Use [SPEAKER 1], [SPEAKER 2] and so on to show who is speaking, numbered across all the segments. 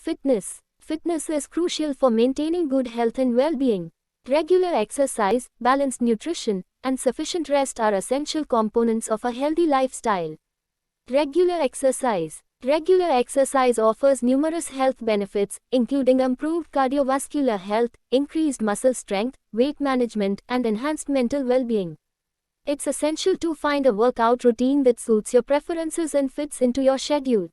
[SPEAKER 1] Fitness. Fitness is crucial for maintaining good health and well-being. Regular exercise, balanced nutrition, and sufficient rest are essential components of a healthy lifestyle. Regular exercise. Regular exercise offers numerous health benefits, including improved cardiovascular health, increased muscle strength, weight management, and enhanced mental well-being. It's essential to find a workout routine that suits your preferences and fits into your schedule.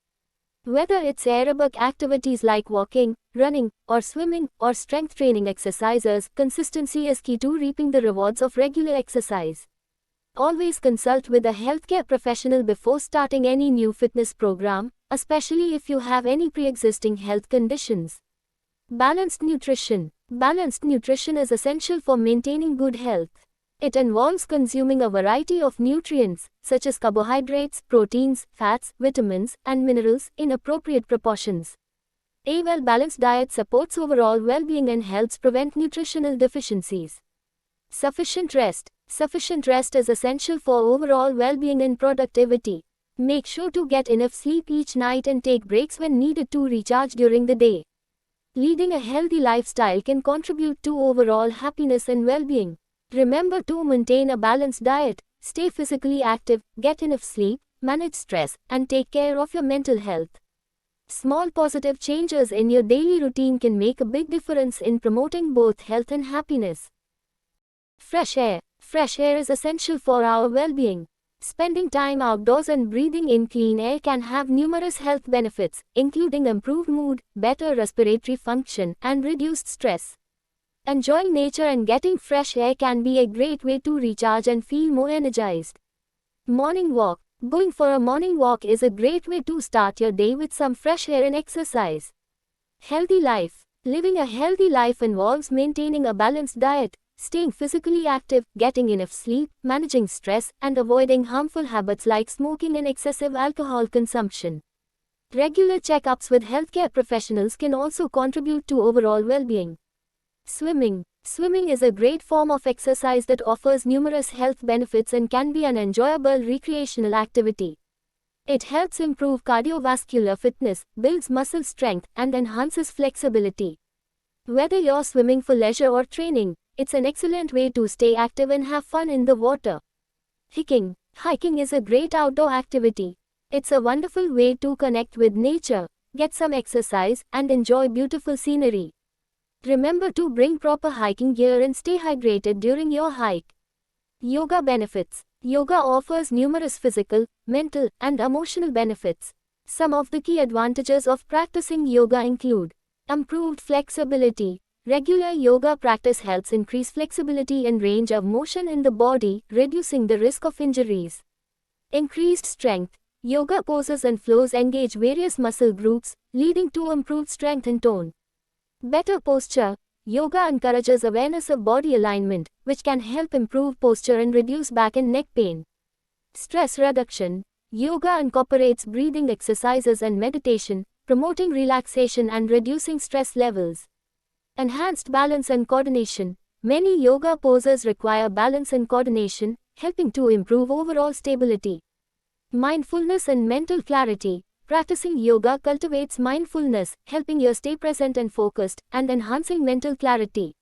[SPEAKER 1] Whether it's aerobic activities like walking, running, or swimming, or strength training exercises, consistency is key to reaping the rewards of regular exercise. Always consult with a healthcare professional before starting any new fitness program, especially if you have any pre-existing health conditions. Balanced nutrition. Balanced nutrition is essential for maintaining good health. It involves consuming a variety of nutrients, such as carbohydrates, proteins, fats, vitamins, and minerals, in appropriate proportions. A well-balanced diet supports overall well-being and helps prevent nutritional deficiencies. Sufficient rest. Sufficient rest is essential for overall well-being and productivity. Make sure to get enough sleep each night and take breaks when needed to recharge during the day. Leading a healthy lifestyle can contribute to overall happiness and well-being. Remember to maintain a balanced diet, stay physically active, get enough sleep, manage stress, and take care of your mental health. Small positive changes in your daily routine can make a big difference in promoting both health and happiness. Fresh air. Fresh air is essential for our well-being. Spending time outdoors and breathing in clean air can have numerous health benefits, including improved mood, better respiratory function, and reduced stress. Enjoying nature and getting fresh air can be a great way to recharge and feel more energized. Morning walk. Going for a morning walk is a great way to start your day with some fresh air and exercise. Healthy life. Living a healthy life involves maintaining a balanced diet, staying physically active, getting enough sleep, managing stress, and avoiding harmful habits like smoking and excessive alcohol consumption. Regular checkups with healthcare professionals can also contribute to overall well-being. Swimming. Swimming is a great form of exercise that offers numerous health benefits and can be an enjoyable recreational activity. It helps improve cardiovascular fitness, builds muscle strength, and enhances flexibility. Whether you're swimming for leisure or training, it's an excellent way to stay active and have fun in the water. Hiking. Hiking is a great outdoor activity. It's a wonderful way to connect with nature, get some exercise, and enjoy beautiful scenery. Remember to bring proper hiking gear and stay hydrated during your hike. Yoga benefits. Yoga offers numerous physical, mental, and emotional benefits. Some of the key advantages of practicing yoga include improved flexibility. Regular yoga practice helps increase flexibility and range of motion in the body, reducing the risk of injuries. Increased strength. Yoga poses and flows engage various muscle groups, leading to improved strength and tone. Better posture. Yoga encourages awareness of body alignment, which can help improve posture and reduce back and neck pain. Stress reduction. Yoga incorporates breathing exercises and meditation, promoting relaxation and reducing stress levels. Enhanced balance and coordination. Many yoga poses require balance and coordination, helping to improve overall stability. Mindfulness and mental clarity. Practicing yoga cultivates mindfulness, helping you stay present and focused, and enhancing mental clarity.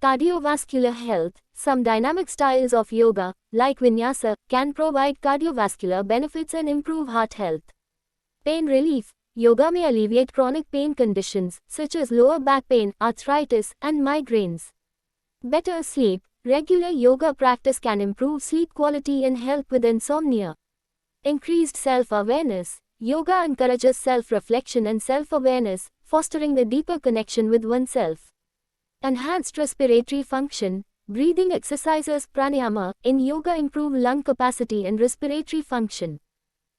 [SPEAKER 1] Cardiovascular health. Some dynamic styles of yoga, like vinyasa, can provide cardiovascular benefits and improve heart health. Pain relief. Yoga may alleviate chronic pain conditions, such as lower back pain, arthritis, and migraines. Better sleep. Regular yoga practice can improve sleep quality and help with insomnia. Increased self-awareness. Yoga encourages self-reflection and self-awareness, fostering a deeper connection with oneself. Enhanced respiratory function. Breathing exercises pranayama in yoga improve lung capacity and respiratory function.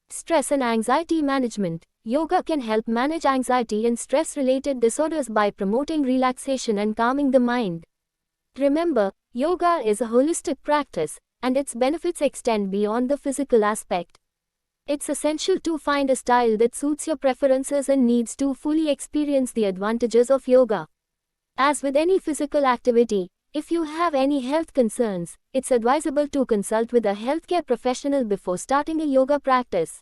[SPEAKER 1] Stress and anxiety management. Yoga can help manage anxiety and stress-related disorders by promoting relaxation and calming the mind. Remember, yoga is a holistic practice, and its benefits extend beyond the physical aspect. It's essential to find a style that suits your preferences and needs to fully experience the advantages of yoga. As with any physical activity, if you have any health concerns, it's advisable to consult with a healthcare professional before starting a yoga practice.